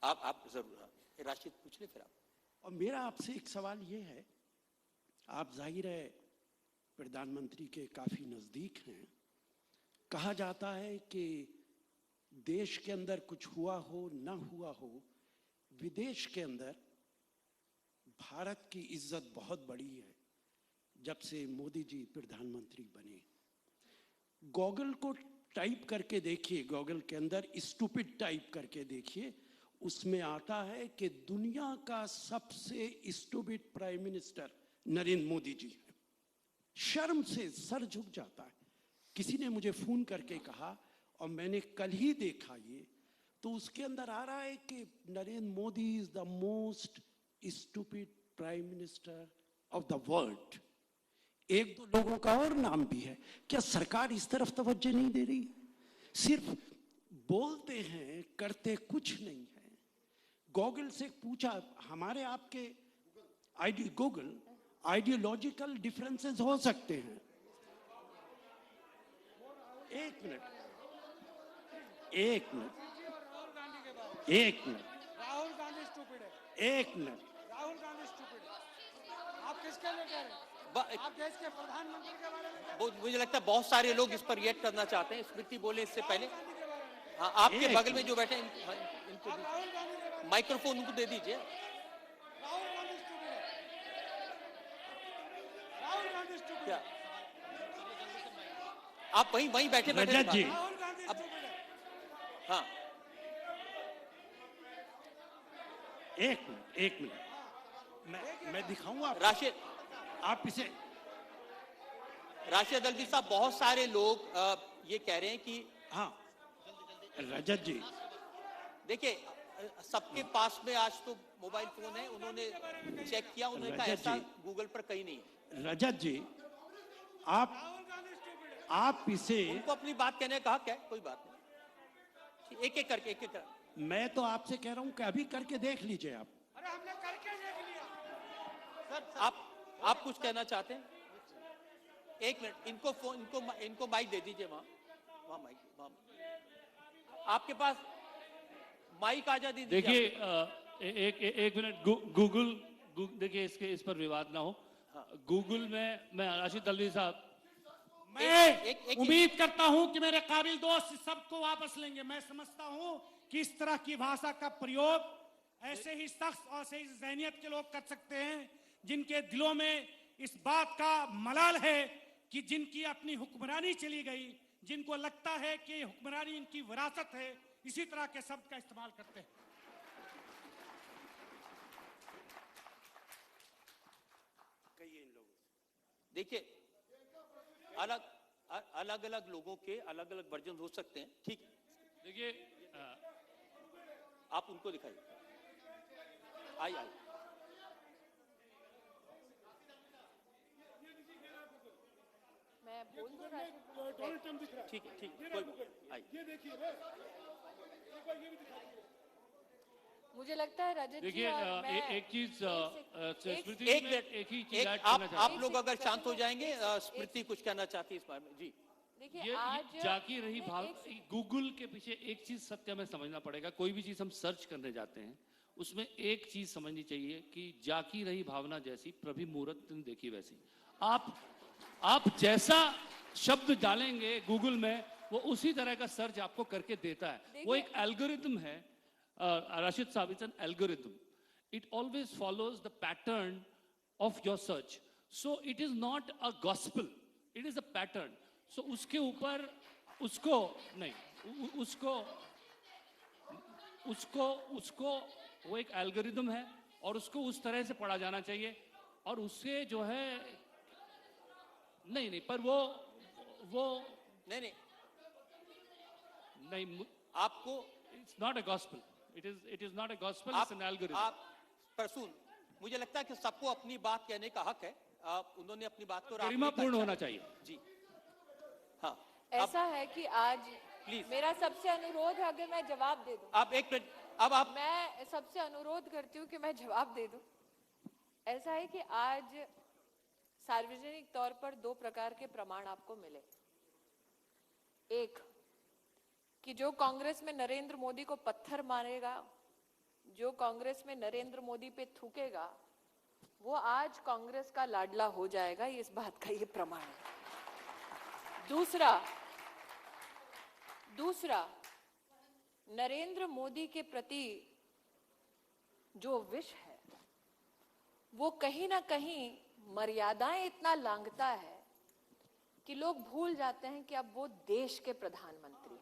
आप जरूर राशिद पूछ ले फिर आप। और मेरा आपसे एक सवाल ये है, आप जाहिर है प्रधानमंत्री के काफी नजदीक हैं। कहा जाता है कि देश के अंदर कुछ हुआ हो ना हुआ हो, विदेश के अंदर भारत की इज्जत बहुत बड़ी है जब से मोदी जी प्रधानमंत्री बने। गूगल को टाइप करके देखिए, गूगल के अंदर स्टूपिड टाइप करके देखिए, उसमें आता है कि दुनिया का सबसे stupid prime minister Narendra Modi ji है। शर्म से सर झुक जाता है। किसी ने मुझे फोन करके कहा, और मैंने कल ही देखा ये, तो उसके अंदर आ रहा है कि Narendra Modi is the most stupid prime minister of the world. एक दो लोगों का और नाम भी है। क्या सरकार इस तरफ तवज्जो नहीं दे रही? सिर्फ बोलते हैं, करते कुछ नहीं है। गूगल से पूछा, हमारे आपके गूगल आइडियोलॉजिकल डिफरेंसेस हो सकते हैं। एक मिनट राहुल गांधी स्टूपिड है। एक मिनट, राहुल गांधी स्टूपिड है। आप किसके लिए कह रहे हैं? आप देश के प्रधानमंत्री के बारे में। मुझे लगता है बहुत सारे लोग इस पर रिएक्ट करना चाहते हैं। स्मृति बोले इससे पहले। हाँ, आपके बगल में जो बैठे इनको माइक्रोफोन उनको दे दीजिए। राहुल गांधी स्टूपिड है। राहुल गांधी स्टूपिड है। आप वहीं बैठे रजत जी, राहुल गांधी स्टूपिड है। हाँ, एक मिनट मैं दिखाऊंगा राशिद, आप इसे। राशिद अल्वी साहब, बहुत सारे लोग ये कह रहे हैं कि हाँ रजत जी, देखिए सबके पास में आज तो मोबाइल फोन है। उन्होंने चेक किया, उन्होंने कहा ऐसा गूगल पर कहीं नहीं है। रजत जी, आप इसे, उनको अपनी बात कहने का हक है, कोई बात नहीं। एक एक करके मैं तो आपसे कह रहा हूं कि अभी करके देख लीजिए आप। अरे हमने करके देख लिया। सर, आप कुछ कहना चाहते हैं? एक मिनट, इनको माइक दे दीजिए। वहां माइक, आपके पास माइक आ जा दीजिए। देखिए एक मिनट, गूगल देखिए, इस पर विवाद ना हो। गूगल में मैं राशिद अल्वी साहब, मैं उम्मीद करता हूं कि मेरे काबिल दोस्त सबको वापस लेंगे। मैं समझता हूं कि इस तरह की भाषा का प्रयोग ऐसे ही शख्स और ऐसे ही ज़हनियत के लोग कर सकते हैं जिनके दिलों में इस बात का मलाल है कि जिनकी अपनी हुक्मरानी चली गई, जिनको लगता है कि हुक्मरानी इनकी विरासत है, इसी तरह के शब्द का इस्तेमाल करते हैं। कहिए इन लोगों से। देखिए, अलग अलग लोगों के अलग अलग वर्जन हो सकते हैं, ठीक है। देखिए आप उनको दिखाइए। आई मैं बोल दूं राशिद? ठीक है, आई। ये देखिए, मुझे लगता है रजत जी, देखिए एक चीज स्मृति, एक ही चीज आप लोग अगर शांत हो जाएंगे, स्मृति कुछ कहना चाहती है इस बारे में। जी देखिए, आज जाकी रही भाव, गूगल के पीछे एक चीज सत्य हमें समझना पड़ेगा। कोई भी चीज हम सर्च करने जाते हैं, उसमें एक चीज समझनी चाहिए कि जाकी रही भावना जैसी प्रभि मुहूर्त तुम देखी वैसी। आप जैसा शब्द डालेंगे गूगल में, वो उसी तरह का सर्च आपको करके देता है। वो एक एल्गोरिथम है राशिद साहब, it's an algorithm. It always follows the pattern of your search, so it is not a gospel, it is a pattern. So उसके ऊपर उसको वो एक एल्गोरिथम है और उसको उस तरह से पढ़ा जाना चाहिए। और उससे जो है नहीं पर वो नहीं आपको, it's not a gospel, it is not a gospel, it's an algorithm. आप परसून, मुझे लगता है कि सबको अपनी बात कहने का हक है। उन्होंने अपनी बात को गरिमापूर्ण होना चाहिए। जी हाँ, ऐसा है कि आज प्लीज मेरा सबसे अनुरोध है, अगर मैं जवाब दे दूं। आप एक मिनट, अब आप, मैं सबसे अनुरोध करती हूँ कि मैं जवाब दे दूं। ऐसा है कि आज सार्वजनिक तौर पर दो प्रकार के प्रमाण आपको मिले। एक कि जो कांग्रेस में नरेंद्र मोदी को पत्थर मारेगा जो कांग्रेस में नरेंद्र मोदी पे थूकेगा वो आज कांग्रेस का लाडला हो जाएगा, इस बात का ये प्रमाण है। दूसरा नरेंद्र मोदी के प्रति जो विष है वो कहीं ना कहीं मर्यादाएं इतना लांघता है कि लोग भूल जाते हैं कि अब वो देश के प्रधानमंत्री हैं।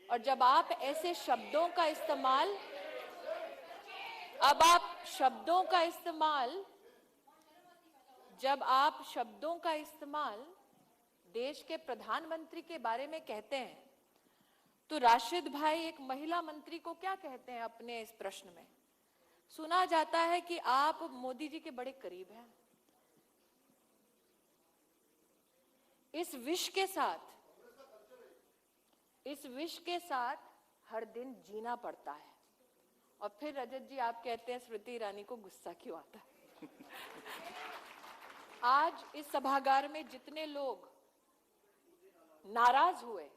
और जब आप ऐसे शब्दों का इस्तेमाल जब आप शब्दों का इस्तेमाल देश के प्रधानमंत्री के बारे में कहते हैं तो राशिद भाई एक महिला मंत्री को क्या कहते हैं अपने इस प्रश्न में? सुना जाता है कि आप मोदी जी के बड़े करीब हैं। इस विष के साथ हर दिन जीना पड़ता है। और फिर रजत जी आप कहते हैं स्मृति ईरानी को गुस्सा क्यों आता है? आज इस सभागार में जितने लोग नाराज हुए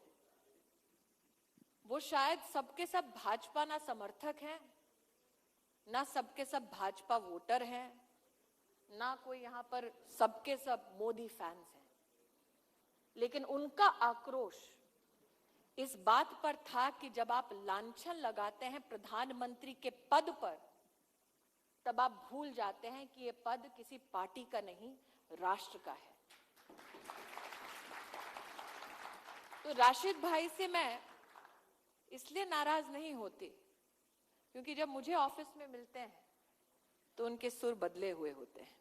वो शायद सबके सब भाजपा ना समर्थक हैं, ना सबके सब भाजपा वोटर हैं, ना कोई यहां पर सबके सब मोदी फैंस हैं। लेकिन उनका आक्रोश इस बात पर था कि जब आप लांछन लगाते हैं प्रधानमंत्री के पद पर तब आप भूल जाते हैं कि ये पद किसी पार्टी का नहीं, राष्ट्र का है। तो राशिद भाई से मैं इसलिए नाराज नहीं होती क्योंकि जब मुझे ऑफिस में मिलते हैं तो उनके सुर बदले हुए होते हैं।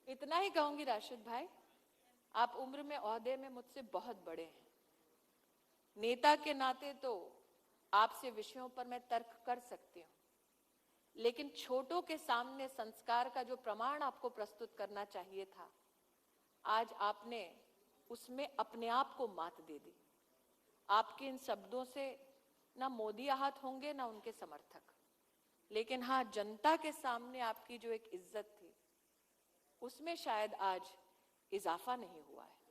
इतना ही कहूंगी राशिद भाई, आप उम्र में ओहदे में मुझसे बहुत बड़े हैं। नेता के नाते तो आपसे विषयों पर मैं तर्क कर सकती हूँ, लेकिन छोटों के सामने संस्कार का जो प्रमाण आपको प्रस्तुत करना चाहिए था, आज आपने उसमें अपने आप को मात दे दी। आपके इन शब्दों से ना मोदी आहत होंगे ना उनके समर्थक, लेकिन हाँ जनता के सामने आपकी जो एक इज्जत थी उसमें शायद आज इजाफा नहीं हुआ है।